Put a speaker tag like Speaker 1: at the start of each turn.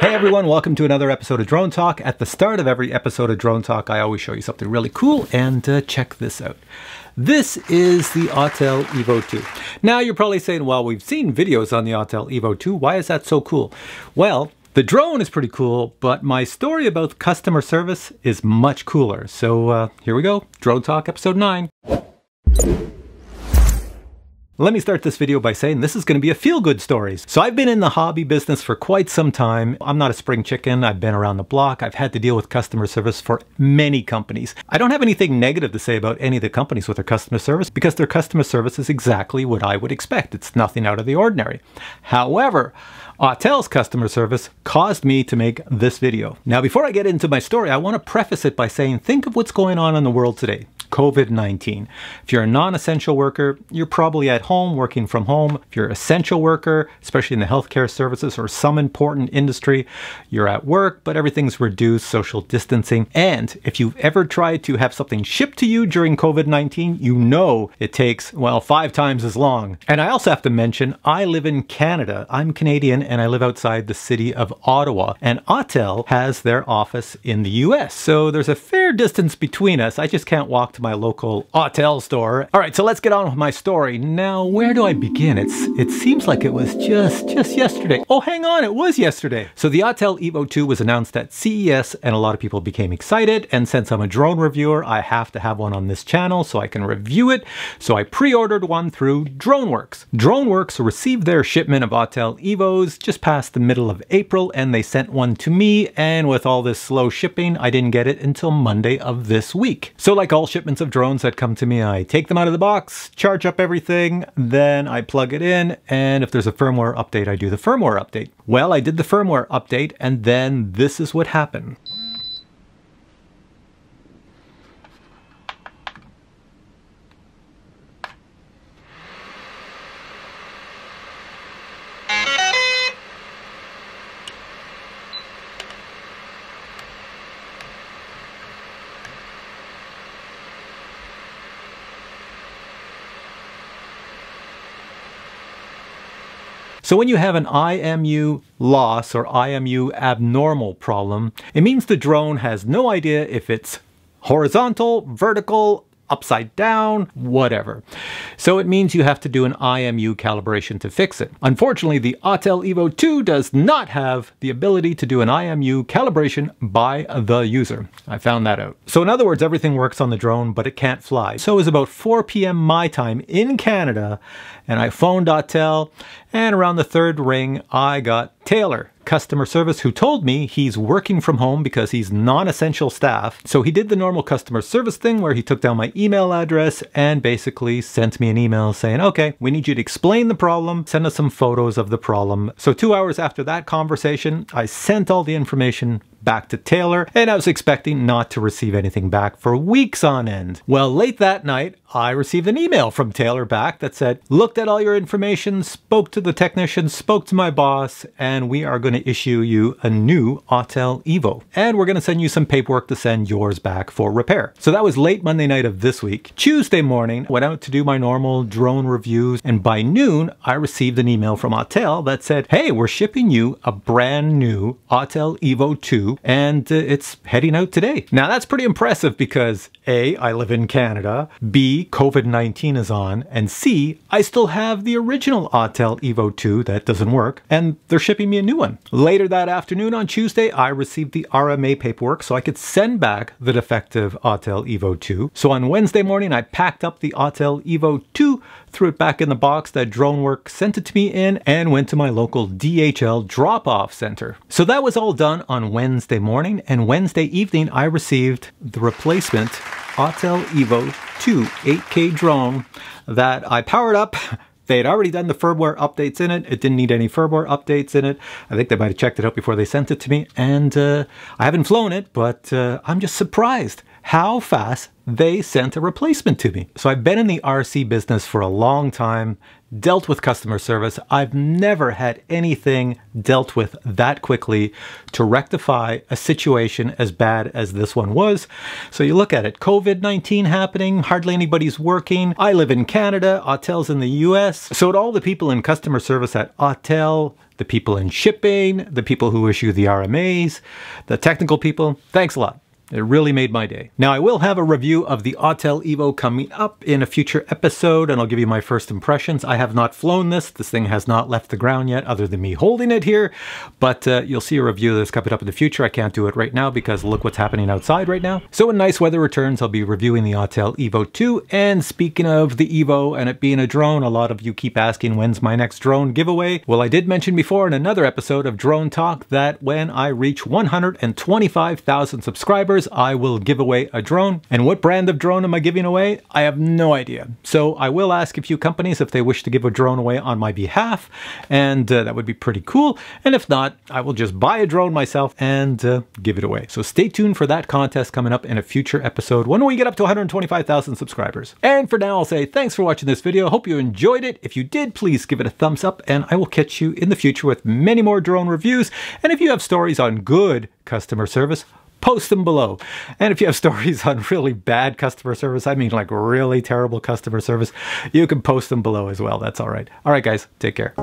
Speaker 1: Hey everyone, welcome to another episode of Drone Talk. At the start of every episode of Drone Talk, I always show you something really cool, and check this out. This is the Autel Evo 2. Now you're probably saying, well, we've seen videos on the Autel Evo 2. Why is that so cool? Well, the drone is pretty cool, but my story about customer service is much cooler. So here we go, Drone Talk episode 9. Let me start this video by saying this is going to be a feel-good stories. So I've been in the hobby business for quite some time. I'm not a spring chicken. I've been around the block. I've had to deal with customer service for many companies. I don't have anything negative to say about any of the companies with their customer service because their customer service is exactly what I would expect. It's nothing out of the ordinary. However, Autel's customer service caused me to make this video. Now, before I get into my story, I want to preface it by saying, think of what's going on in the world today. COVID-19. If you're a non-essential worker, you're probably at home, working from home. If you're an essential worker, especially in the healthcare services or some important industry, you're at work, but everything's reduced, social distancing. And if you've ever tried to have something shipped to you during COVID-19, you know it takes, well, 5 times as long. And I also have to mention, I live in Canada. I'm Canadian and I live outside the city of Ottawa. And Autel has their office in the US. So there's a fair distance between us. I just can't walk to my local Autel store. All right, so let's get on with my story. Now, where do I begin? It seems like it was just yesterday. Oh, hang on, it was yesterday. So the Autel Evo 2 was announced at CES and a lot of people became excited. And since I'm a drone reviewer, I have to have one on this channel so I can review it. So I pre-ordered one through DroneWorks. DroneWorks received their shipment of Autel Evos just past the middle of April and they sent one to me. And with all this slow shipping, I didn't get it until Monday of this week. So like all shipments of drones that come to me, I take them out of the box, charge up everything, then I plug it in, and if there's a firmware update, I do the firmware update. Well, I did the firmware update, and then this is what happened. So when you have an IMU loss or IMU abnormal problem, it means the drone has no idea if it's horizontal, vertical, upside down, whatever. So it means you have to do an IMU calibration to fix it. Unfortunately, the Autel Evo 2 does not have the ability to do an IMU calibration by the user. I found that out. So in other words, everything works on the drone, but it can't fly. So it was about 4 p.m. my time in Canada, and I phoned Autel, and around the 3rd ring, I got Taylor, customer service, who told me he's working from home because he's non-essential staff. So he did the normal customer service thing where he took down my email address and basically sent me an email saying, okay, we need you to explain the problem, send us some photos of the problem. So 2 hours after that conversation, I sent all the information back to Taylor, and I was expecting not to receive anything back for weeks on end. Well, late that night, I received an email from Taylor back that said, looked at all your information, spoke to the technician, spoke to my boss, and we are going to issue you a new Autel Evo. And we're going to send you some paperwork to send yours back for repair. So that was late Monday night of this week. Tuesday morning, went out to do my normal drone reviews, and by noon, I received an email from Autel that said, hey, we're shipping you a brand new Autel Evo 2, and it's heading out today. Now that's pretty impressive because A, I live in Canada, B, COVID-19 is on, and C, I still have the original Autel Evo 2 that doesn't work, and they're shipping me a new one. Later that afternoon on Tuesday, I received the RMA paperwork so I could send back the defective Autel Evo 2. So on Wednesday morning, I packed up the Autel Evo 2, threw it back in the box that DroneWorks sent it to me in, and went to my local DHL drop-off center. So that was all done on Wednesday morning, and Wednesday evening, I received the replacement Autel Evo 2 8K drone that I powered up. They had already done the firmware updates in it. It didn't need any firmware updates in it. I think they might have checked it out before they sent it to me. And I haven't flown it, but I'm just surprised how fast they sent a replacement to me. So I've been in the RC business for a long time, dealt with customer service. I've never had anything dealt with that quickly to rectify a situation as bad as this one was. So you look at it, COVID-19 happening, hardly anybody's working. I live in Canada, Autel's in the US. So to all the people in customer service at Autel, the people in shipping, the people who issue the RMAs, the technical people, thanks a lot. It really made my day. Now, I will have a review of the Autel Evo coming up in a future episode, and I'll give you my first impressions. I have not flown this. This thing has not left the ground yet, other than me holding it here. But you'll see a review of this coming up in the future. I can't do it right now because look what's happening outside right now. So when nice weather returns, I'll be reviewing the Autel Evo 2. And speaking of the Evo and it being a drone, a lot of you keep asking when's my next drone giveaway. Well, I did mention before in another episode of Drone Talk that when I reach 125,000 subscribers, I will give away a drone. And what brand of drone am I giving away? I have no idea. So I will ask a few companies if they wish to give a drone away on my behalf, and that would be pretty cool. And if not, I will just buy a drone myself and give it away. So stay tuned for that contest coming up in a future episode when we get up to 125,000 subscribers. And for now, I'll say thanks for watching this video. Hope you enjoyed it. If you did, please give it a thumbs up, and I will catch you in the future with many more drone reviews. And if you have stories on good customer service, post them below. And if you have stories on really bad customer service, I mean like really terrible customer service, you can post them below as well. That's all right. All right, guys, take care.